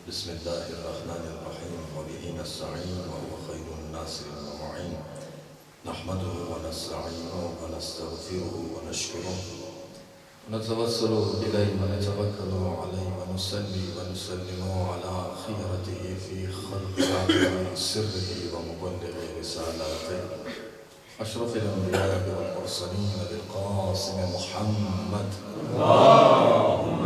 بسم الله الرحمن الرحيم وبه نستعين وهو خير الناصر والمعين نحمده ونستعينه ونستغفره ونشكره ونتوسل إليه ونتوكل عليه ونصلي ونسلم على خيرته في خلقه سره ومبلغ رسالاته أشرف الأنبياء والمرسلين بالقاسم محمد اللهم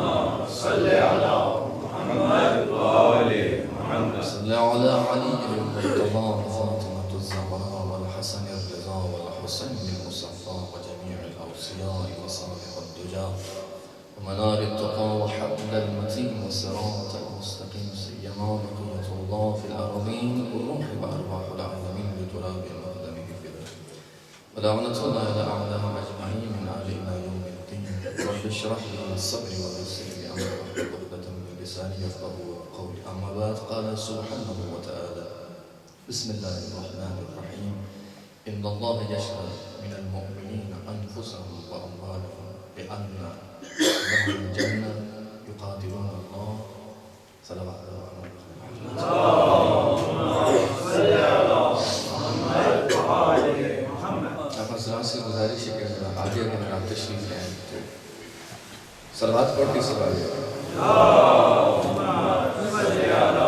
صل على محمد وآل محمد. صل على علي المرتضى وفاطمة الزهراء والحسن الرضا والحسين المصفى وجميع الأوصياء وصالح الدجى ومنار التقى وحبل المتين والصراط المستقيم سيما بقية الله في الأرضين والروح وأرواح العالمين بتراب مقدمه فداء ولعنة الله على أعدائهم أجمعين من آل إلى يوم الدين. رب اشرح لي صدري ويسر لي أمري واحلل عقدة من لساني يفقهوا قولي. أما بعد قال سبحانه وتعالى بسم الله الرحمن الرحيم إن الله يشتري من المؤمنين أنفسهم وأموالهم بأن لهم الجنة يقاتلون الله صلوات الله صل على محمد وآل محمد. آپ حضرات سے گزارش ہے کہ آگے اگر آپ تشریف لیں تو صلوات پڑھ کے سب آگے اللهم صل على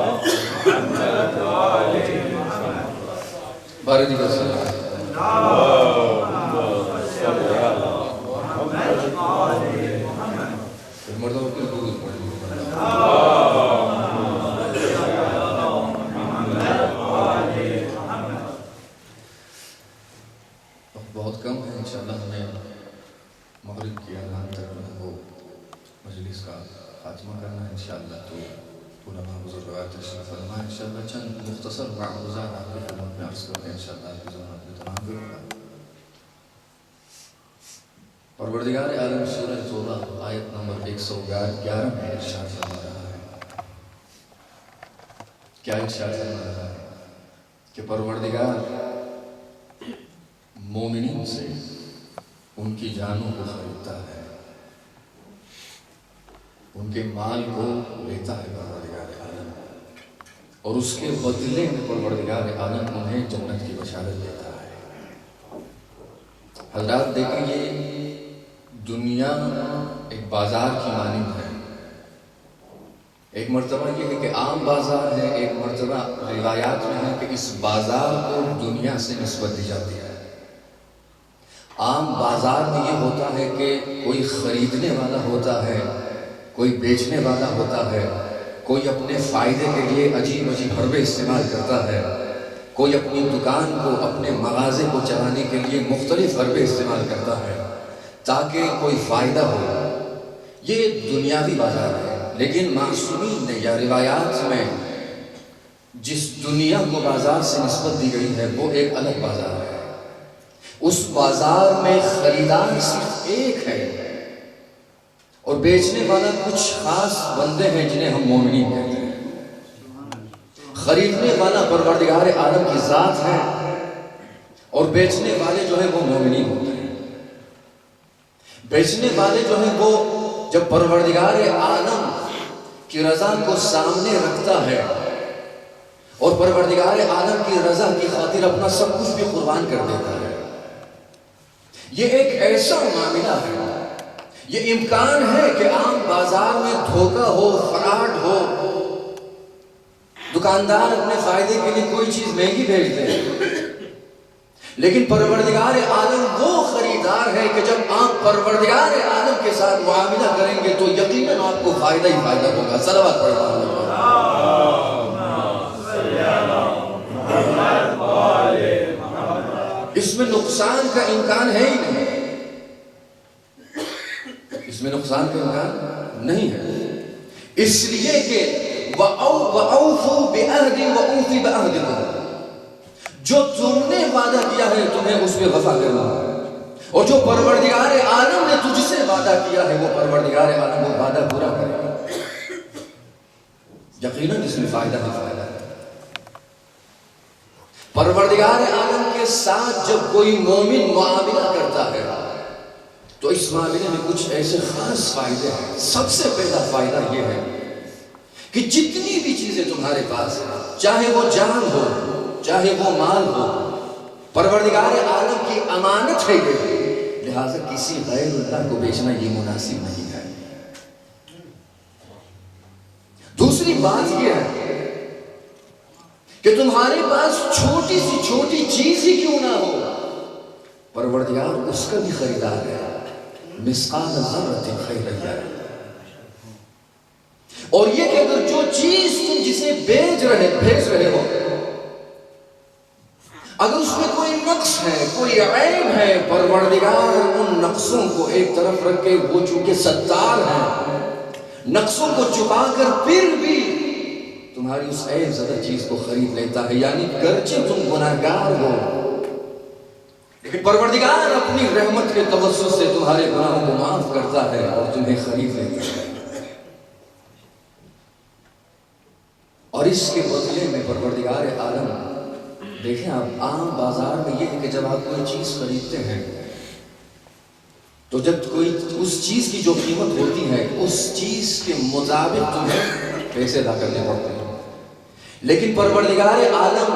محمد وآل محمد. بارہ دیگر صلوات اللهم صل على محمد وآل محمد. پھر مرتبہ پھر درود پڑھیں. بہت کم ہے انشاءاللہ ہمیں مغرب کی اذان تک جو ہے وہ مجلس کا خاتمہ کرنا ہے انشاءاللہ. تو علماء بزرگوار تشریف فرمائیں انشاءاللہ. چند مختصر معروضات آپ کی خدمت میں عرض کرتے ہیں انشاءاللہ آپ کی ضمانت میں تمام کروں گا. پروردگار عالم سورہ توبہ آیت نمبر 111 میں ارشاد فرما رہا ہے. کیا ارشاد فرما رہا ہے کہ پروردگار مومنین سے ان کی جانوں کو خریدتا ہے، ان کے مال کو لیتا ہے پروردگار عالم، اور اس کے بدلے میں پروردگار عالم انہیں جنت کی بشارت دیتا ہے. حضرات دیکھیں یہ دنیا ایک بازار کی مانند ہے. ایک مرتبہ یہ ہے کہ عام بازار ہے، ایک مرتبہ روایات میں ہے کہ اس بازار کو دنیا سے نسبت دی جاتی ہے. عام بازار میں یہ ہوتا ہے کہ کوئی خریدنے والا ہوتا ہے، کوئی بیچنے والا ہوتا ہے، کوئی اپنے فائدے کے لیے عجیب عجیب حربے استعمال کرتا ہے، کوئی اپنی دکان کو اپنے مغازے کو چلانے کے لیے مختلف حربے استعمال کرتا ہے تاکہ کوئی فائدہ ہو. یہ دنیاوی بازار ہے. لیکن معصومین نے یا روایات میں جس دنیا کو بازار سے نسبت دی گئی ہے وہ ایک الگ بازار ہے. اس بازار میں خریدار صرف ایک ہے اور بیچنے والا کچھ خاص بندے ہیں جنہیں ہم مومنین کہتے ہیں. خریدنے والا پروردگار عالم کی ذات ہے اور بیچنے والے جو ہیں وہ مومنین ہوتے ہیں. بیچنے والے جو ہیں وہ جب پروردگار عالم کی رضا کو سامنے رکھتا ہے اور پروردگار عالم کی رضا کی خاطر اپنا سب کچھ بھی قربان کر دیتا ہے. یہ ایک ایسا معاملہ ہے، یہ امکان ہے کہ عام بازار میں دھوکہ ہو، فراڈ ہو، دکاندار اپنے فائدے کے لیے کوئی چیز مہنگی بھیج دے. لیکن پروردگار عالم وہ خریدار ہے کہ جب آپ پروردگار عالم کے ساتھ معاملہ کریں گے تو یقیناً آپ کو فائدہ ہی فائدہ ہوگا. صلوات پڑھیں. اس میں نقصان کا امکان ہے ہی نہیں، اس میں نقصان کا امکان نہیں ہے. اس لیے کہ وَأَوْفُوا بِعَهْدِي وَأُوفِ بِعَهْدِكُمْ، جو تم نے وعدہ کیا ہے تمہیں اس میں وفا کرنا ہے، اور جو پروردگار عالم نے تجھ سے وعدہ کیا ہے وہ پروردگار عالم وہ وعدہ پورا کرے گا. یقیناً اس میں فائدہ ہی فائدہ ہے. پروردگار عالم کے ساتھ جب کوئی مومن معاملہ کرتا ہے تو اس معاملے میں کچھ ایسے خاص فائدے ہیں. سب سے پہلا فائدہ یہ ہے کہ جتنی بھی چیزیں تمہارے پاس ہیں، چاہے وہ جان ہو چاہے وہ مال ہو، پروردگار عالم کی امانت ہے یہ، لہٰذا کسی غیر اللہ کو بیچنا یہ مناسب نہیں ہے۔ دوسری بات یہ ہے کہ تمہارے پاس چھوٹی سی چھوٹی چیز ہی کیوں نہ ہو، پروردگار اس کا بھی خریدار ہے، مثقال ذرۃ خیرا یرہ۔ اور یہ کہ اگر جو چیز تم جسے بھیج رہے ہو، اگر اس میں کوئی نقص ہے، کوئی عیب ہے، پروردگار ان نقصوں کو ایک طرف رکھ کے، وہ چونکہ ستار ہے، نقصوں کو چھپا کر پھر بھی تمہاری اس عیب زدہ چیز کو خرید لیتا ہے۔ یعنی گرچہ تم گناہگار ہو، لیکن پروردگار اپنی رحمت کے توسط سے تمہارے گناہوں کو معاف کرتا ہے اور تمہیں خرید لیتا ہے۔ اور اس کے بدلے میں پروردگار عالم، دیکھیں آپ عام بازار میں یہ ہے کہ جب آپ کوئی چیز خریدتے ہیں تو جب کوئی اس چیز کی جو قیمت ہوتی ہے اس چیز کے مطابق تمہیں پیسے ادا کرنے پڑتے ہیں، لیکن پروردگار عالم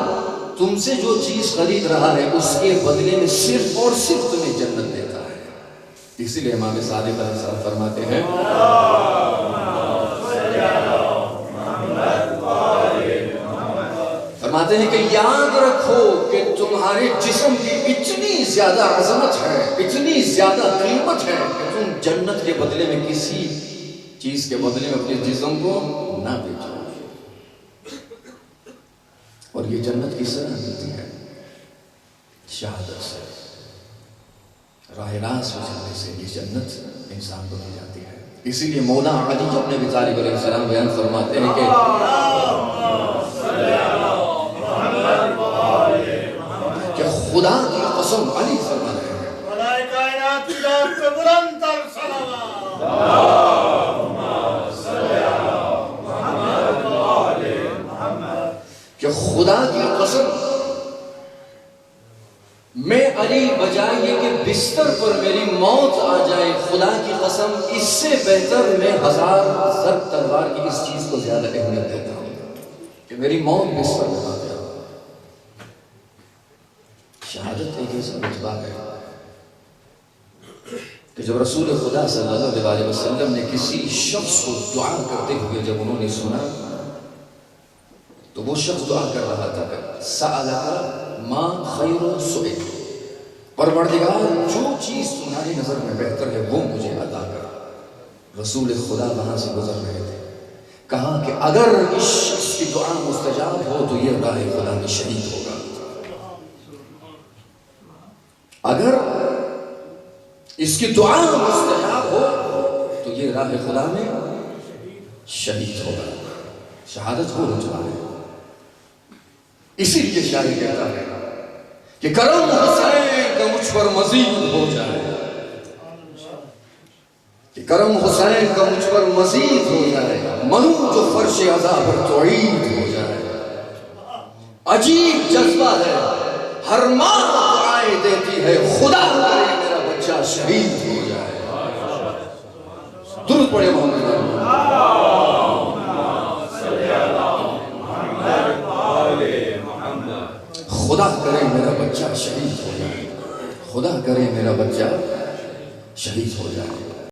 تم سے جو چیز خرید رہا ہے اس کے بدلے میں صرف اور صرف تمہیں جنت دیتا ہے۔ اسی لیے امام صادق علیہ السلام فرماتے ہیں کہ یاد رکھو کہ تمہارے جسم کی اتنی زیادہ عظمت ہے، اتنی زیادہ قیمت ہے کہ تم جنت کے بدلے میں کسی چیز کے بدلے میں اپنے جسم کو نہ بیچو۔ اور یہ جنت کس طرح ملتی ہے؟ شہادت سے، راہ راست میں چلنے سے یہ جنت انسان کو دی جاتی ہے۔ اسی لیے مولا علی بن ابی طالب علیہ السلام بیان فرماتے ہیں کہ خدا کی قسم، علی فرما رہے ہیں کہ خدا کی قسم، میں علی بجائے یہ کہ بستر پر میری موت آ جائے، خدا کی قسم اس سے بہتر میں 1000 ضرب تلوار کی اس چیز کو زیادہ اہمیت دیتا ہوں کہ میری موت بستر پر آ جائے۔ شہادت ایک ایسا رتبہ ہے کہ جب رسول خدا صلی اللہ علیہ وسلم نے کسی شخص کو دعا کرتے ہوئے جب انہوں نے سنا تو وہ شخص دعا کر رہا تھا کہ سألک ما خیر سئل، پروردگار جو چیز تمہاری نظر میں بہتر ہے وہ مجھے عطا کر۔ رسول خدا وہاں سے گزر رہے تھے، کہا کہ اگر اس شخص کی دعا مستجاب ہو تو یہ راہ خدا میں شہید ہوگا، اگر اس کی دعا مستجاب ہو تو یہ راہ خدا میں شہید ہوگا۔ شہادت وہ رتبہ ہے۔ اسی لیے شاعر کہتا ہے کہ کرم حسین کا مجھ پر مزید ہو جائے، کہ کرم حسین کا مجھ پر مزید ہو جائے، منوں جو فرش عزا پر توعید ہو جائے۔ عجیب جذبہ ہے، ہر ماں دعائیں دیتی ہے، خدا کرے میرا بچہ شہید ہو جائے۔ درود پڑھے محمد۔ خدا کرے میرا بچہ شہید ہو جائے، خدا کرے میرا بچہ شہید ہو جائے۔